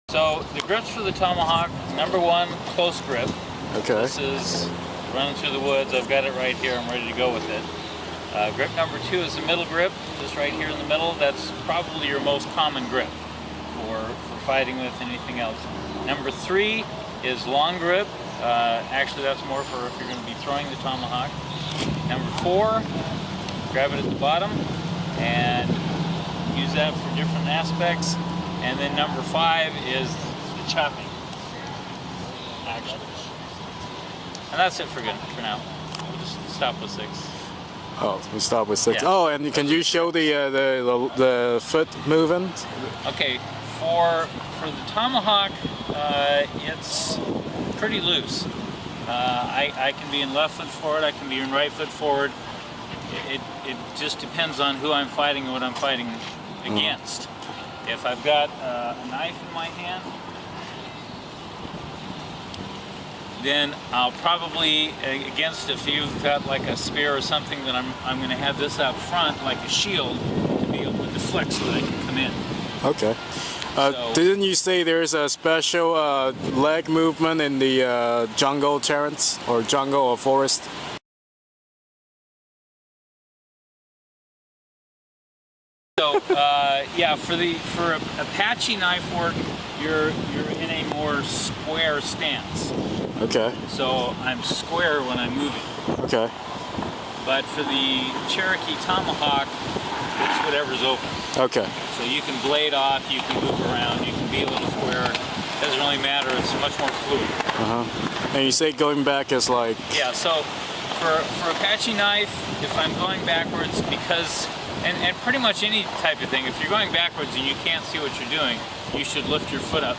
So the grips for the tomahawk, number one, close grip. Okay. This is running through the woods. I've got it right here. I'm ready to go with it. Grip number two is the middle grip, just right here in the middle. That's probably your most common grip for fighting with anything else. Number three is long grip. Actually, that's more for if you're going to be throwing the tomahawk. Number four, grab it at the bottom and use that for different aspects. And then number five is the chopping action. And that's it for now. We'll just stop with 6. Oh, we start with 6. Yeah. Oh, and can you show the foot movement? Okay, for the tomahawk, it's pretty loose. I can be in left foot forward, I can be in right foot forward. It just depends on who I'm fighting and what I'm fighting against. If I've got a knife in my hand, then I'll probably, against if you've got like a spear or something, then I'm going to have this out front like a shield to be able to deflect so that I can come in. Okay. Didn't you say there's a special leg movement in the jungle terrace or jungle or forest? So yeah, for Apache knife work, you're in a more square stance. Okay. So I'm square when I'm moving. Okay. But for the Cherokee Tomahawk, it's whatever's open. Okay. So you can blade off, you can move around, you can be a little square. Doesn't really matter. It's much more fluid. And you say going back is like. Yeah. So for Apache knife, if I'm going backwards, because and pretty much any type of thing, if you're going backwards and you can't see what you're doing, you should lift your foot up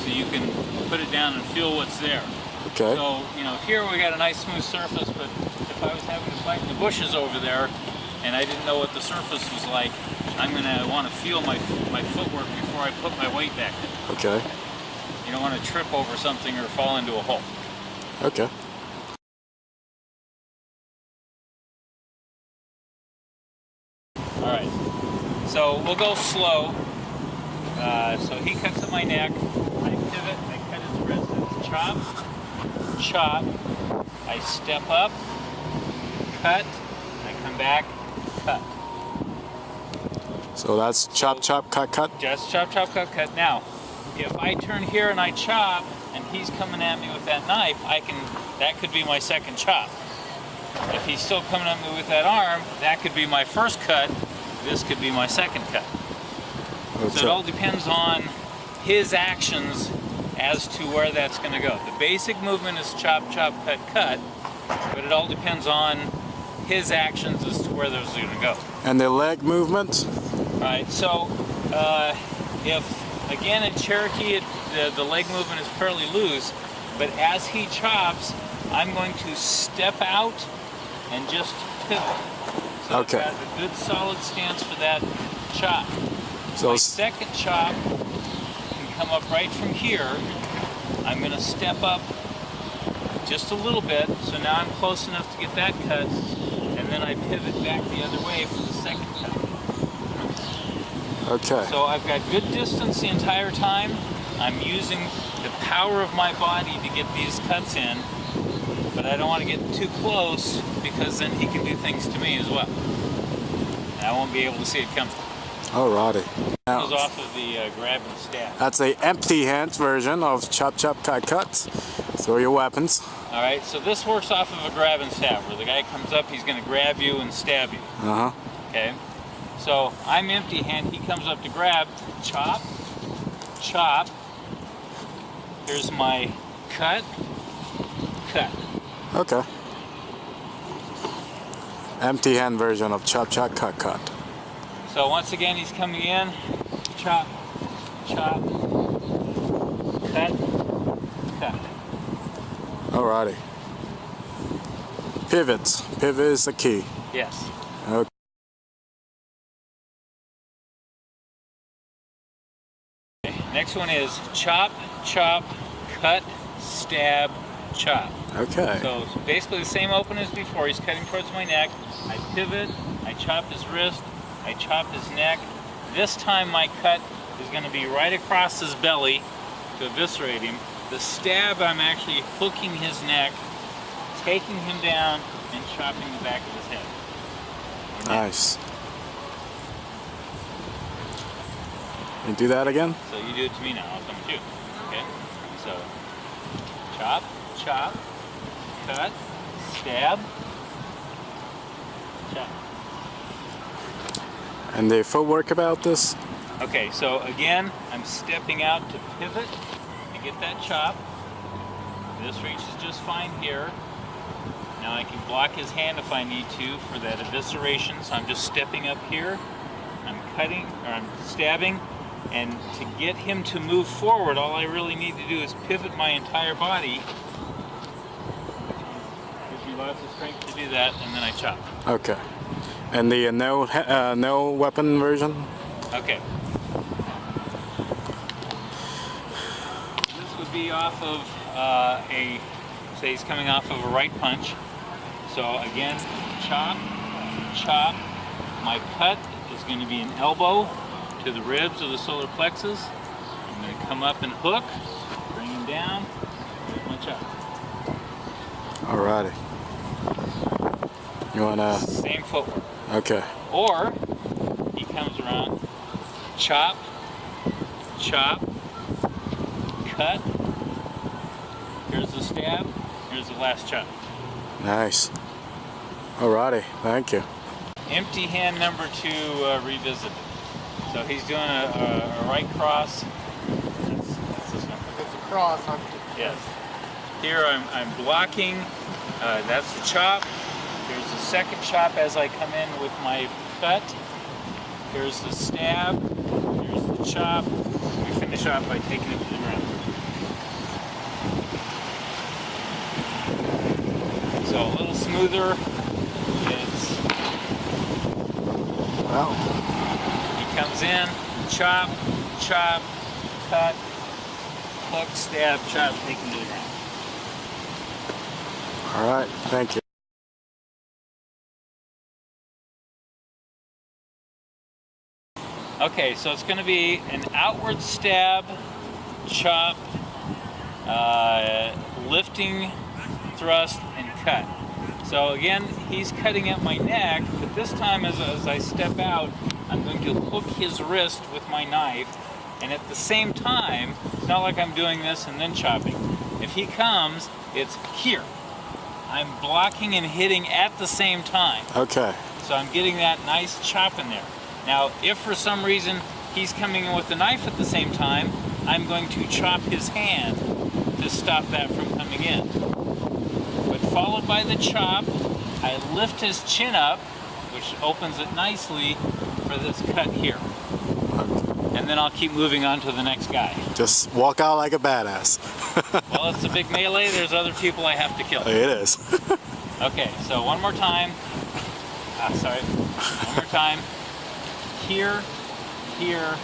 so you can put it down and feel what's there. Okay. So, you know, here we got a nice smooth surface, but if I was having to fight in the bushes over there and I didn't know what the surface was like, I'm going to want to feel my footwork before I put my weight back in. Okay. You don't want to trip over something or fall into a hole. Okay. All right. So we'll go slow. So he cuts at my neck. I pivot. I cut his wrist. It's chop, chop. I step up, cut. I come back, cut. So that's chop, chop, cut, cut. Just chop, chop, cut, cut. Now, if I turn here and I chop, and he's coming at me with that knife, that could be my second chop. If he's still coming at me with that arm, that could be my first cut. This could be my second cut. So it all depends on his actions as to where that's going to go. The basic movement is chop, chop, cut, cut, but it all depends on his actions as to where those are going to go. And the leg movement? All right, so if, again, in Cherokee, the leg movement is fairly loose, but as he chops, I'm going to step out and just pivot. So okay. I've got a good solid stance for that chop. So my second chop can come up right from here. I'm going to step up just a little bit, so now I'm close enough to get that cut, and then I pivot back the other way for the second cut. Okay. So I've got good distance the entire time. I'm using the power of my body to get these cuts in, but I don't want to get too close because then he can do things to me as well. And I won't be able to see it coming. Alrighty. It goes off of the grab and stab. That's a empty hands version of chop, chop, cut, cut. Throw your weapons. All right, so this works off of a grab and stab, where the guy comes up, he's going to grab you and stab you. Okay. So I'm empty hand. He comes up to grab, chop, chop. Here's my cut, cut. Okay. Empty hand version of chop, chop, cut, cut. So once again, he's coming in, chop, chop, cut, cut. Alrighty. Pivots. Pivot is the key. Yes. Okay. Next one is chop, chop, cut, stab, chop. Okay. So it's basically the same open as before. He's cutting towards my neck. I pivot, I chop his wrist, I chop his neck. This time my cut is going to be right across his belly to eviscerate him. The stab, I'm actually hooking his neck, taking him down, and chopping the back of his head. Nice. You do that again? So you do it to me now, I'll come to you. Okay? So, chop, chop, cut, stab, chop. And the footwork about this? Okay, so again, I'm stepping out to pivot and get that chop. This reaches just fine here. Now I can block his hand if I need to for that evisceration, so I'm just stepping up here. I'm cutting, or I'm stabbing, and to get him to move forward, all I really need to do is pivot my entire body. Gives me lots of strength to do that, and then I chop. Okay. And the no weapon version? Okay. This would be off of say he's coming off of a right punch. So again, chop, chop. My cut is going to be an elbow to the ribs of the solar plexus. I'm going to come up and hook, bring him down, with my chop. Alrighty. You wanna? Same footwork. Okay. Or he comes around, chop, chop, cut. Here's the stab. Here's the last chop. Nice. Alrighty. Thank you. Empty hand number 2 revisited. So he's doing a right cross. That's this one. It's a cross. Yes. Here I'm blocking. That's the chop. Here's the second chop as I come in with my cut. Here's the stab. Here's the chop. We finish off by taking it to the ground. So a little smoother. It's Well, he comes in, chop, chop, cut, hook, stab, chop, take him to the ground. alright. Thank you. Okay, so it's going to be an outward stab, chop, lifting, thrust, and cut. So again, he's cutting at my neck, but this time as I step out, I'm going to hook his wrist with my knife, and at the same time, it's not like I'm doing this and then chopping. If he comes, it's here. I'm blocking and hitting at the same time. Okay. So I'm getting that nice chop in there. Now, if for some reason he's coming in with the knife at the same time, I'm going to chop his hand to stop that from coming in. But followed by the chop, I lift his chin up, which opens it nicely for this cut here. And then I'll keep moving on to the next guy. Just walk out like a badass. Well, it's a big melee. There's other people I have to kill. It is. Okay, so one more time. One more time. Here, here,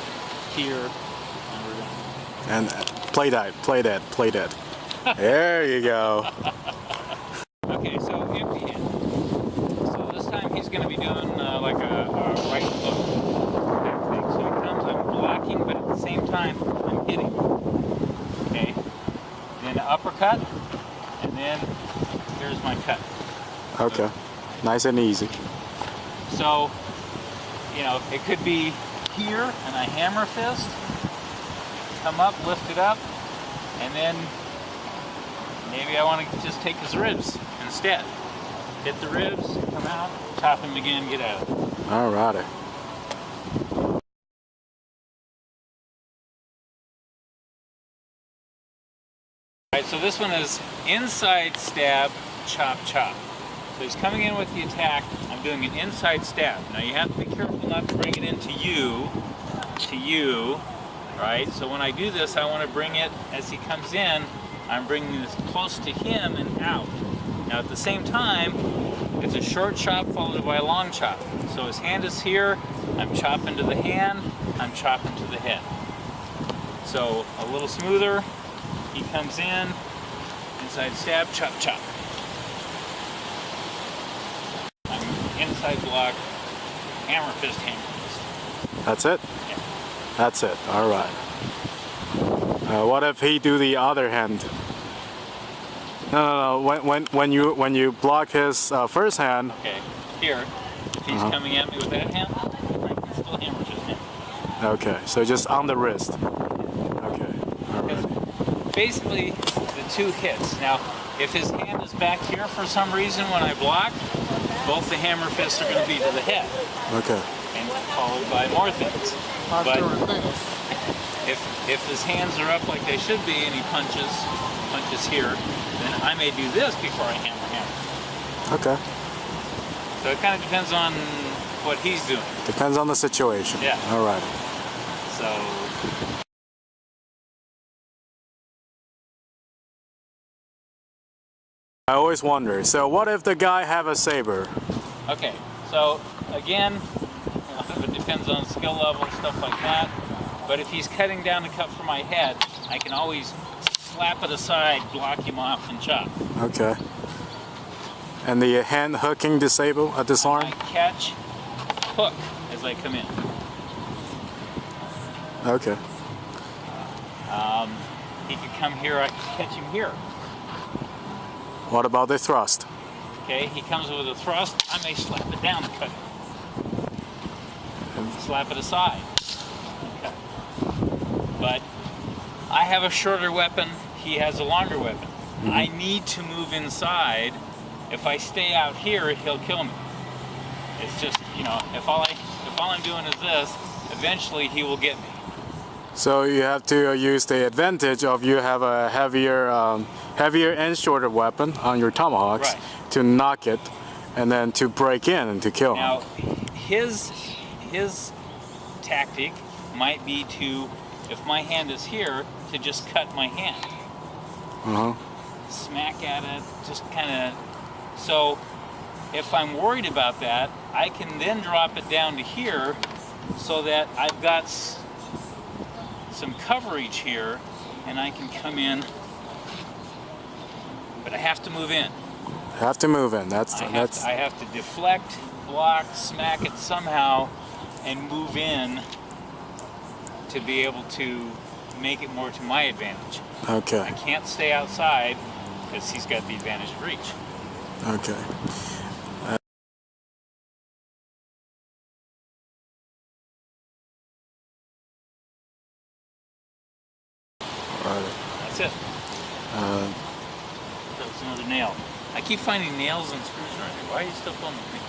here, and we're done. And play that, play that, play that. There you go. Okay, so empty hand. So this time he's going to be doing like a right hook type thing. So he comes, I'm blocking, but at the same time I'm hitting. Okay, then an uppercut, and then here's my cut. Okay. Nice and easy. So, you know, it could be here and I hammer fist, come up, lift it up, and then maybe I want to just take his ribs instead. Hit the ribs, come out, chop him again, get out of it. Alrighty. Alright, so this one is inside stab, chop, chop. So he's coming in with the attack, I'm doing an inside stab. Now you have to be careful not to bring it into you, right? So when I do this, I want to bring it, as he comes in, I'm bringing this close to him and out. Now at the same time, it's a short chop followed by a long chop. So his hand is here, I'm chopping to the hand, I'm chopping to the head. So a little smoother, he comes in, inside stab, chop, chop. I'm inside block, hammer fist, hammer fist. That's it? Yeah. That's it. All right. What if he do the other hand? No. When you block his first hand. Okay. Here, if he's coming at me with that hand, I can still hammer with his hand. Okay. So just on the wrist. Okay. All right. Basically, the two hits. Now, if his hand is back here for some reason when I block, both the hammer fists are going to be to the head. Okay. And followed by more things. But if his hands are up like they should be and he punches here, then I may do this before I hammer. Okay. So it kind of depends on what he's doing. Depends on the situation. Yeah. All right. So I always wonder. So what if the guy have a saber? okay. So again, it depends on skill level, stuff like that. But if he's cutting down to cut for my head, I can always slap it aside, block him off, and chop. Okay. And the hand hooking disable at disarm? I catch, hook as I come in. Okay. He could come here, I can catch him here. What about the thrust? Okay, he comes with a thrust, I may slap it down and cut it. Slap it aside. Okay. But I have a shorter weapon, he has a longer weapon. Mm-hmm. I need to move inside. If I stay out here, he'll kill me. It's just, if all I'm doing is this, eventually he will get me. So you have to use the advantage of you have a heavier and shorter weapon on your tomahawks, right, to knock it, and then to break in and to kill him. Now, his tactic might be to, if my hand is here, to just cut my hand. Smack at it, just kind of. So if I'm worried about that, I can then drop it down to here so that I've got some coverage here and I can come in, but I have to move in. Have to move in. I have to deflect, block, smack it somehow and move in to be able to make it more to my advantage. Okay. I can't stay outside because he's got the advantage of reach. Okay. That's it. That's another nail. I keep finding nails and screws around here. Why are you still filming me?